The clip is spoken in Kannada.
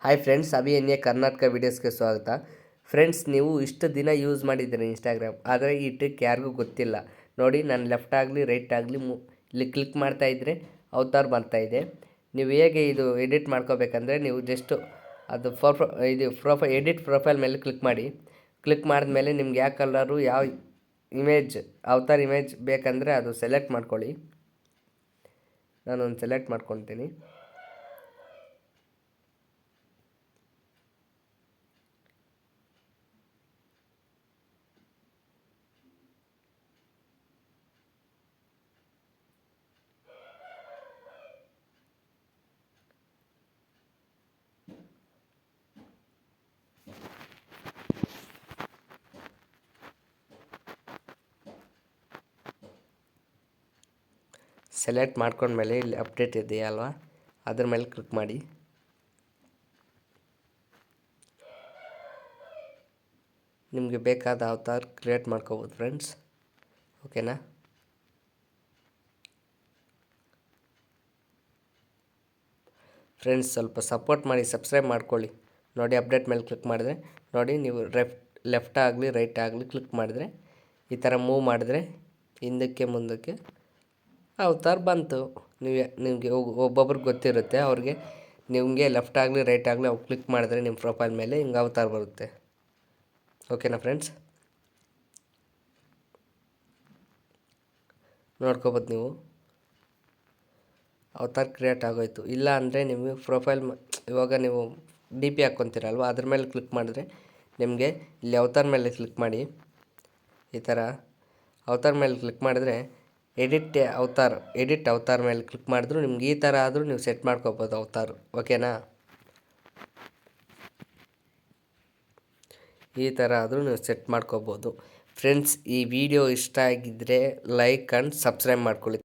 ಹಾಯ್ ಫ್ರೆಂಡ್ಸ್, ಅಭಿಯನ್ಯ ಕರ್ನಾಟಕ ವೀಡಿಯೋಸ್ಗೆ ಸ್ವಾಗತ. ಫ್ರೆಂಡ್ಸ್, ನೀವು ಇಷ್ಟು ದಿನ ಯೂಸ್ ಮಾಡಿದ್ದೀರಿ ಇನ್ಸ್ಟಾಗ್ರಾಮ್, ಆದರೆ ಈ ಟ್ರಿಕ್ ಯಾರಿಗೂ ಗೊತ್ತಿಲ್ಲ. ನೋಡಿ, ನಾನು ಲೆಫ್ಟ್ ಆಗಲಿ ರೈಟ್ ಆಗಲಿ ಇಲ್ಲಿ ಕ್ಲಿಕ್ ಮಾಡ್ತಾಯಿದ್ರೆ ಅವತಾರ್ ಬರ್ತಾಯಿದೆ. ನೀವು ಹೇಗೆ ಇದು ಎಡಿಟ್ ಮಾಡ್ಕೋಬೇಕಂದ್ರೆ, ನೀವು ಜಸ್ಟು ಅದು ಎಡಿಟ್ ಪ್ರೊಫೈಲ್ ಮೇಲೆ ಕ್ಲಿಕ್ ಮಾಡಿ. ಕ್ಲಿಕ್ ಮಾಡಿದ್ಮೇಲೆ ನಿಮ್ಗೆ ಯಾವ ಕಲರು, ಯಾವ ಇಮೇಜ್, ಅವತಾರ್ ಇಮೇಜ್ ಬೇಕಂದರೆ ಅದು ಸೆಲೆಕ್ಟ್ ಮಾಡ್ಕೊಳ್ಳಿ. ನಾನೊಂದು ಸೆಲೆಕ್ಟ್ ಮಾಡ್ಕೊತೀನಿ. ಸೆಲೆಕ್ಟ್ ಮಾಡ್ಕೊಂಡ್ಮೇಲೆ ಇಲ್ಲಿ ಅಪ್ಡೇಟ್ ಇದೆಯಲ್ವಾ, ಅದ್ರ ಮೇಲೆ ಕ್ಲಿಕ್ ಮಾಡಿ. ನಿಮಗೆ ಬೇಕಾದ ಅವತಾರ್ ಕ್ರಿಯೇಟ್ ಮಾಡ್ಕೋಬೋದು ಫ್ರೆಂಡ್ಸ್. ಓಕೆನಾ? ಫ್ರೆಂಡ್ಸ್, ಸ್ವಲ್ಪ ಸಪೋರ್ಟ್ ಮಾಡಿ, ಸಬ್ಸ್ಕ್ರೈಬ್ ಮಾಡ್ಕೊಳ್ಳಿ. ನೋಡಿ, ಅಪ್ಡೇಟ್ ಮೇಲೆ ಕ್ಲಿಕ್ ಮಾಡಿದ್ರೆ ನೋಡಿ, ನೀವು ಲೆಫ್ಟ್ ಆಗಲಿ ರೈಟ್ ಆಗಲಿ ಕ್ಲಿಕ್ ಮಾಡಿದ್ರೆ ಈ ಥರ ಮೂವ್ ಮಾಡಿದ್ರೆ ಹಿಂದಕ್ಕೆ ಮುಂದಕ್ಕೆ ಅವತಾರ್ ಬಂತು. ನಿಮಗೆ ಒಬ್ಬೊಬ್ರಿಗೆ ಗೊತ್ತಿರುತ್ತೆ, ಅವ್ರಿಗೆ ನಿಮಗೆ ಲೆಫ್ಟ್ ಆಗಲಿ ರೈಟ್ ಆಗಲಿ ಅವ್ರು ಕ್ಲಿಕ್ ಮಾಡಿದ್ರೆ ನಿಮ್ಮ ಪ್ರೊಫೈಲ್ ಮೇಲೆ ಹಿಂಗೆ ಅವತಾರ್ ಬರುತ್ತೆ. ಓಕೆನಾ ಫ್ರೆಂಡ್ಸ್? ನೋಡ್ಕೋಬೋದು ನೀವು, ಅವತಾರ್ ಕ್ರಿಯೇಟ್ ಆಗೋಯ್ತು. ಇಲ್ಲ ಅಂದರೆ ನಿಮಗೆ ಪ್ರೊಫೈಲ್ ಇವಾಗ ನೀವು ಡಿ ಪಿ ಹಾಕ್ಕೊತೀರಲ್ವ, ಅದ್ರ ಮೇಲೆ ಕ್ಲಿಕ್ ಮಾಡಿದ್ರೆ ನಿಮಗೆ ಇಲ್ಲಿ ಅವತಾರ್ ಮೇಲೆ ಕ್ಲಿಕ್ ಮಾಡಿ. ಈ ಥರ ಅವತಾರ್ ಮೇಲೆ ಕ್ಲಿಕ್ ಮಾಡಿದ್ರೆ ಎಡಿಟ್ ಅವತಾರ್ ಮೇಲೆ ಕ್ಲಿಕ್ ಮಾಡಿದ್ರು ನಿಮ್ಗೆ ಈ ಥರ ಆದರೂ ನೀವು ಸೆಟ್ ಮಾಡ್ಕೋಬೋದು ಅವತಾರ್. ಓಕೆನಾ? ಈ ಥರ ಆದರೂ ನೀವು ಸೆಟ್ ಮಾಡ್ಕೋಬೋದು. ಫ್ರೆಂಡ್ಸ್, ಈ ವಿಡಿಯೋ ಇಷ್ಟ ಆಗಿದ್ದರೆ ಲೈಕ್ ಆ್ಯಂಡ್ ಸಬ್ಸ್ಕ್ರೈಬ್ ಮಾಡ್ಕೊಳ್ಳಿ.